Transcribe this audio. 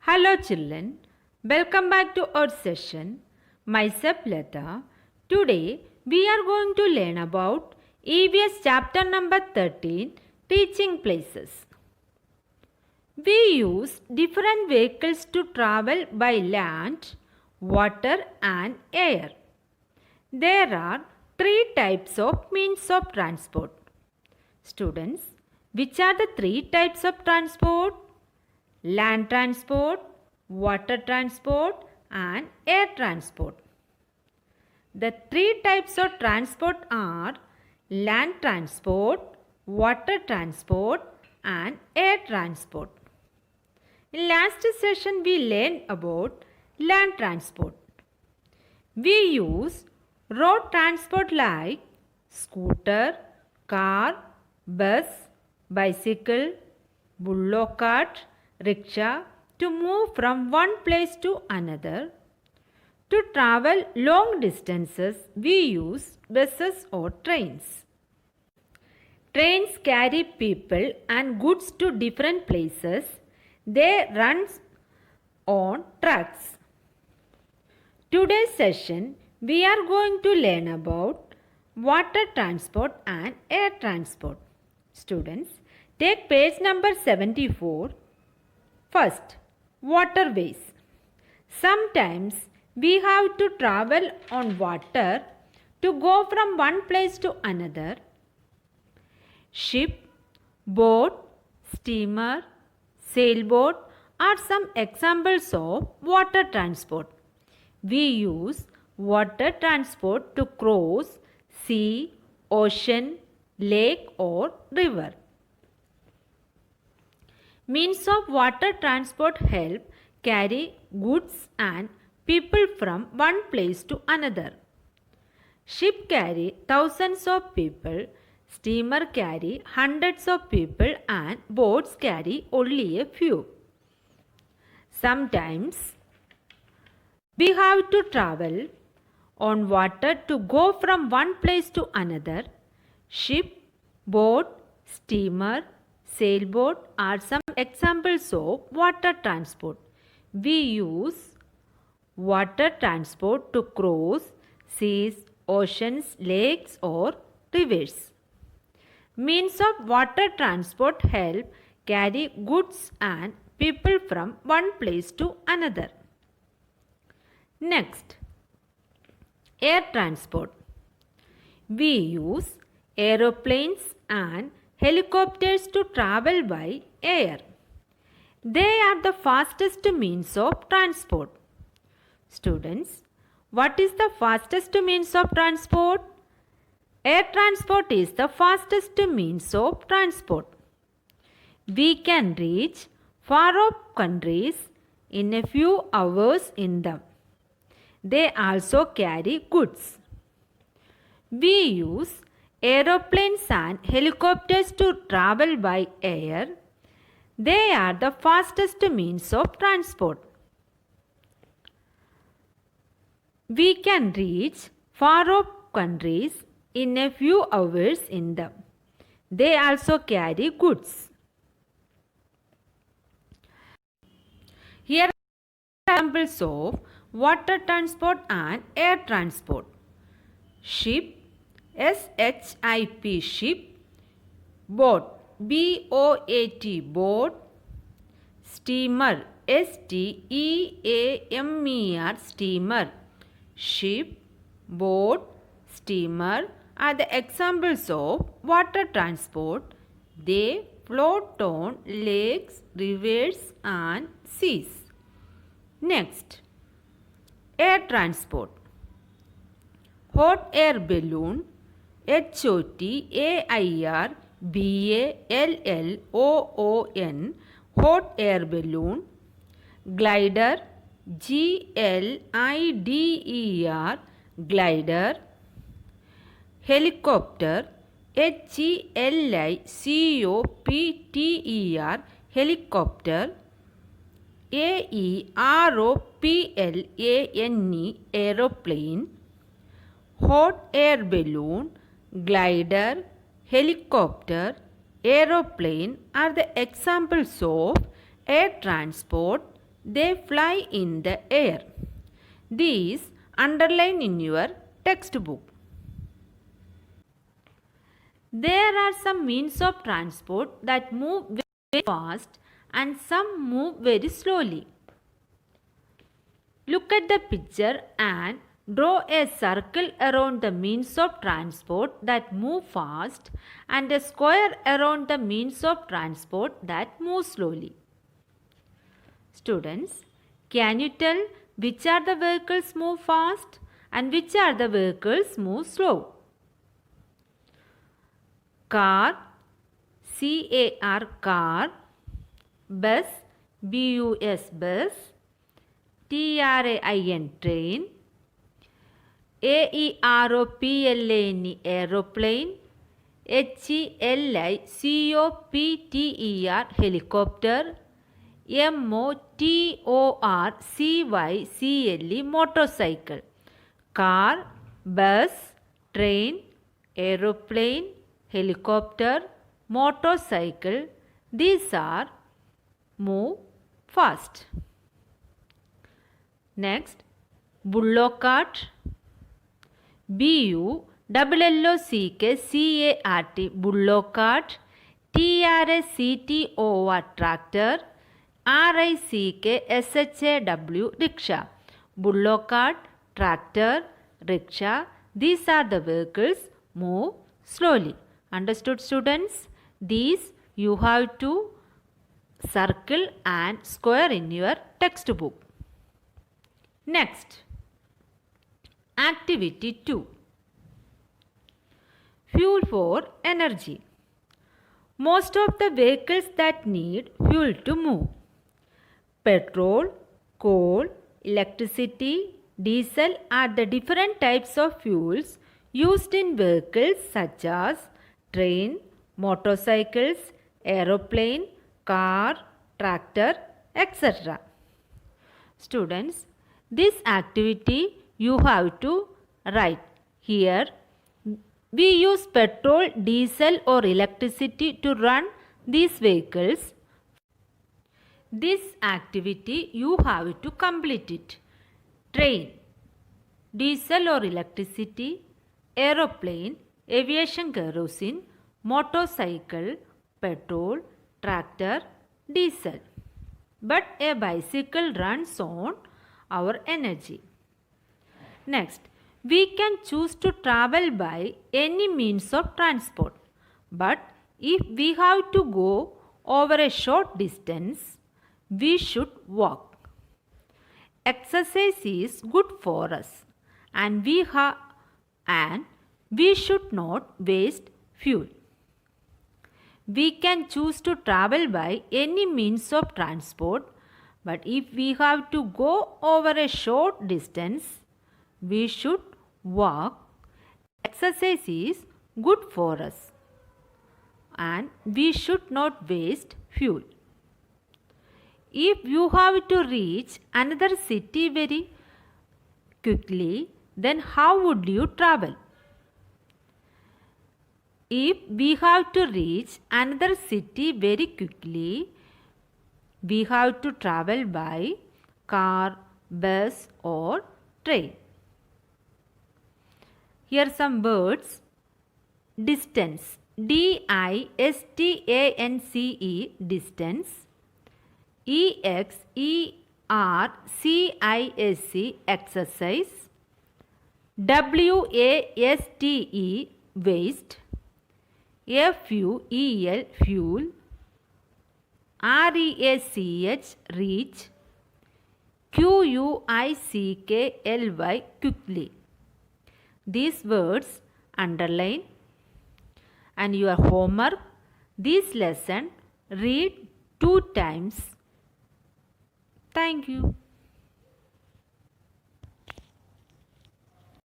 Hello children, welcome back to our session. Myself Lata. Today we are going to learn about EVS chapter number 13, Teaching Places. We use different vehicles to travel by land, water and air. There are three types of means of transport. Students, which are the three types of transport? Land transport, water transport and air transport. The three types of transport are land transport, water transport and air transport. In last session we learned about land transport. We use road transport like scooter, car, bus, bicycle, bullock cart, rickshaw to move from one place to another. To travel long distances, we use buses or trains. Trains carry people and goods to different places. They run on tracks. Today's session, we are going to learn about water transport and air transport. Students, take page number 74. First, waterways. Sometimes we have to travel on water to go from one place to another. Ship, boat, steamer, sailboat are some examples of water transport. We use water transport to cross sea, ocean, lake or river. Means of water transport help carry goods and people from one place to another. Ship carry thousands of people, steamer carry hundreds of people and boats carry only a few. Sometimes we have to travel on water to go from one place to another. Ship, boat, steamer, sailboat are some examples of water transport. We use water transport to cross seas, oceans, lakes or rivers. Means of water transport help carry goods and people from one place to another. Next, air transport. We use aeroplanes and helicopters to travel by air. They are the fastest means of transport. Students, what is the fastest means of transport? Air transport is the fastest means of transport. We can reach far off countries in a few hours in them. They also carry goods. We use aeroplanes and helicopters to travel by air. They are the fastest means of transport. We can reach far off countries in a few hours in them. They also carry goods. Here are examples of water transport and air transport. Ship, SHIP, ship. Boat, BOAT, boat. Steamer, STEAMER, steamer. Ship, boat, steamer are the examples of water transport. They float on lakes, rivers and seas. Next, air transport. Hot air balloon, HOTAIRBALLOON, hot air balloon. Glider, GLIDER, glider. Helicopter, HELICOPTER, helicopter. AEROPLANE, aeroplane. Hot air balloon, glider, helicopter, aeroplane are the examples of air transport. They fly in the air. These underline in your textbook. There are some means of transport that move very fast and some move very slowly. Look at the picture and draw a circle around the means of transport that move fast and a square around the means of transport that move slowly. Students, can you tell which are the vehicles move fast and which are the vehicles move slow? Car, C-A-R, car, bus, B-U-S, bus, T-R-A-I-N, train, A-E-R-O-P-L-A-N-E, aeroplane, H-E-L-I-C-O-P-T-E-R, helicopter, M-O-T-O-R-C-Y-C-L-E, motorcycle. Car, bus, train, aeroplane, helicopter, motorcycle, these are move fast. Next, bullock cart, B-U-L-L-O-C-K-C-A-R-T, bullock cart, T-R-A-C-T-O-R, tractor, R-I-C-K-S-H-A-W, rickshaw. Bullock cart, tractor, rickshaw, these are the vehicles move slowly. Understood, students? These you have to circle and square in your textbook. Next, activity 2. Fuel for energy. Most of the vehicles that need fuel to move. Petrol, coal, electricity, diesel are the different types of fuels used in vehicles such as train, motorcycles, aeroplane, car, tractor, etc. Students, this activity you have to write. Here, we use petrol, diesel or electricity to run these vehicles. This activity you have to complete it. Train, diesel or electricity, aeroplane, aviation kerosene, motorcycle, petrol, tractor, diesel. But a bicycle runs on our energy. Next, we can choose to travel by any means of transport. But if we have to go over a short distance, we should walk. Exercise is good for us and we should not waste fuel. We can choose to travel by any means of transport, but if we have to go over a short distance, we should walk. Exercise is good for us and we should not waste fuel. If you have to reach another city very quickly, then how would you travel? If we have to reach another city very quickly, we have to travel by car, bus or train. Here some words. Distance, D-I-S-T-A-N-C-E, distance. E-X-E-R-C-I-S-E, exercise. W-A-S-T-E, waste. F-U-E-L, fuel. R-E-A-C-H, reach. Q-U-I-C-K-L-Y, quickly. These words underline. And your homework, this lesson read 2 times. Thank you.